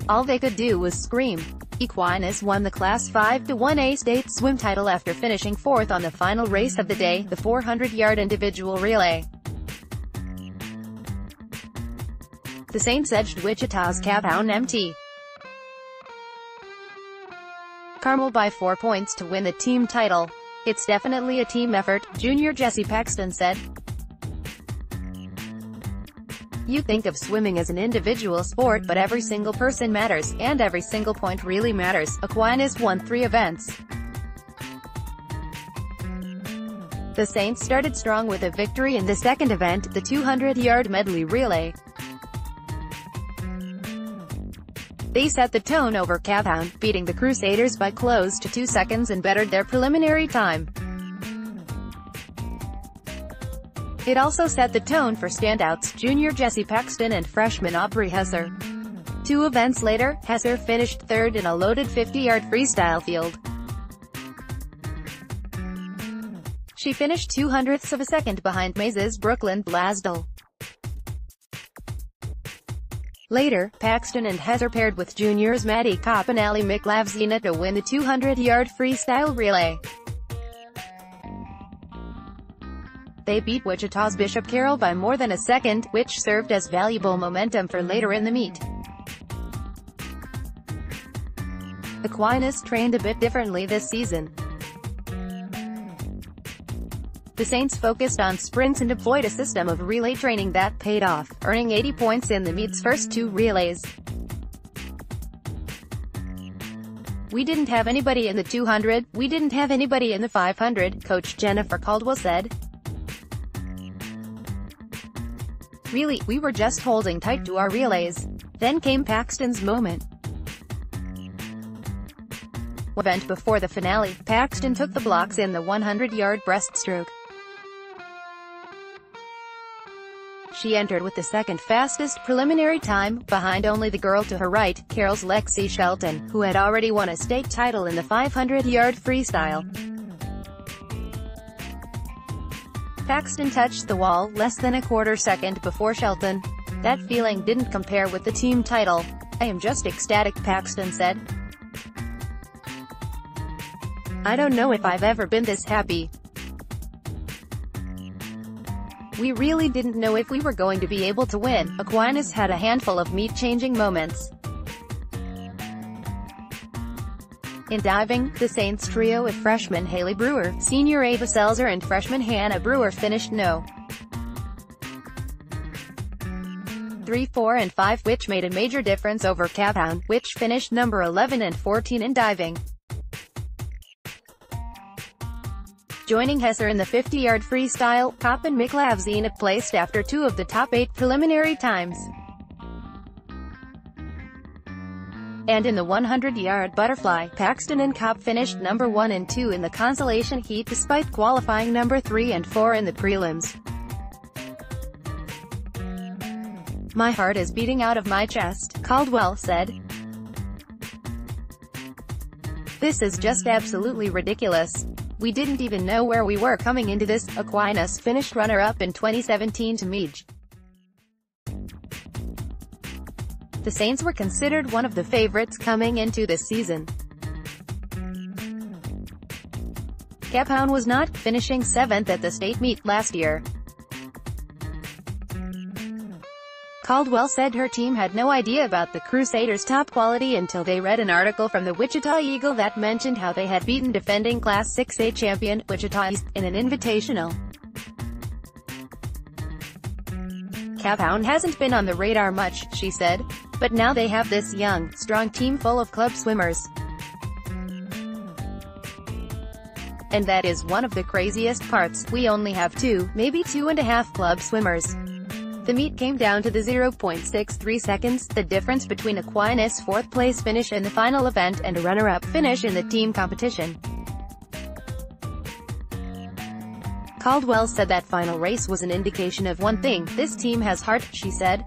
All they could do was scream. Aquinas won the Class 5-1A state swim title after finishing fourth on the final race of the day, the 400-yard individual relay. The Saints edged Wichita's Kapaun Mt. Carmel by 4 points to win the team title. "It's definitely a team effort," junior Jesse Paxton said. "You think of swimming as an individual sport, but every single person matters, and every single point really matters." Aquinas won 3 events. The Saints started strong with a victory in the second event, the 200-yard medley relay. They set the tone over Kapaun, beating the Crusaders by close to 2 seconds and bettered their preliminary time. It also set the tone for standouts, junior Jesse Paxton and freshman Aubrey Hesser. 2 events later, Hesser finished third in a loaded 50-yard freestyle field. She finished 0.02 of a second behind Maze's Brooklyn Blasdell. Later, Paxton and Hesser paired with juniors Maddie Kopp and Allie McLavzina to win the 200-yard freestyle relay. They beat Wichita's Bishop Carroll by more than a second, which served as valuable momentum for later in the meet. Aquinas trained a bit differently this season. The Saints focused on sprints and deployed a system of relay training that paid off, earning 80 points in the meet's first 2 relays. "We didn't have anybody in the 200, we didn't have anybody in the 500, Coach Jennifer Caldwell said. Really, we were just holding tight to our relays. Then came Paxton's moment." Event before the finale, Paxton took the blocks in the 100-yard breaststroke. She entered with the second fastest preliminary time, behind only the girl to her right, Carroll's Lexi Shelton, who had already won a state title in the 500-yard freestyle. Paxton touched the wall less than a quarter second before Shelton. "That feeling didn't compare with the team title. I am just ecstatic," Paxton said. "I don't know if I've ever been this happy. We really didn't know if we were going to be able to win." Aquinas had a handful of meet-changing moments. In diving, the Saints trio of freshman Haley Brewer, senior Ava Selzer and freshman Hannah Brewer finished no. 3, 4 and 5, which made a major difference over Kapaun, which finished number 11 and 14 in diving. Joining Hesser in the 50-yard freestyle, Kopp and McLavzina placed after 2 of the top 8 preliminary times. And in the 100-yard butterfly, Paxton and Kopp finished number 1 and 2 in the consolation heat despite qualifying number 3 and 4 in the prelims. "My heart is beating out of my chest," Caldwell said. "This is just absolutely ridiculous. We didn't even know where we were coming into this." Aquinas finished runner-up in 2017 to Mej. The Saints were considered one of the favorites coming into this season. Kapaun was not, finishing 7th at the state meet last year. Caldwell said her team had no idea about the Crusaders' top quality until they read an article from the Wichita Eagle that mentioned how they had beaten defending Class 6A champion, Wichita East, in an invitational. "Kapaun hasn't been on the radar much," she said. "But now they have this young, strong team full of club swimmers. And that is one of the craziest parts. We only have 2, maybe 2.5 club swimmers." The meet came down to the 0.63 seconds, the difference between Aquinas' 4th-place finish in the final event and a runner-up finish in the team competition. Caldwell said that final race was an indication of one thing: this team has heart, she said.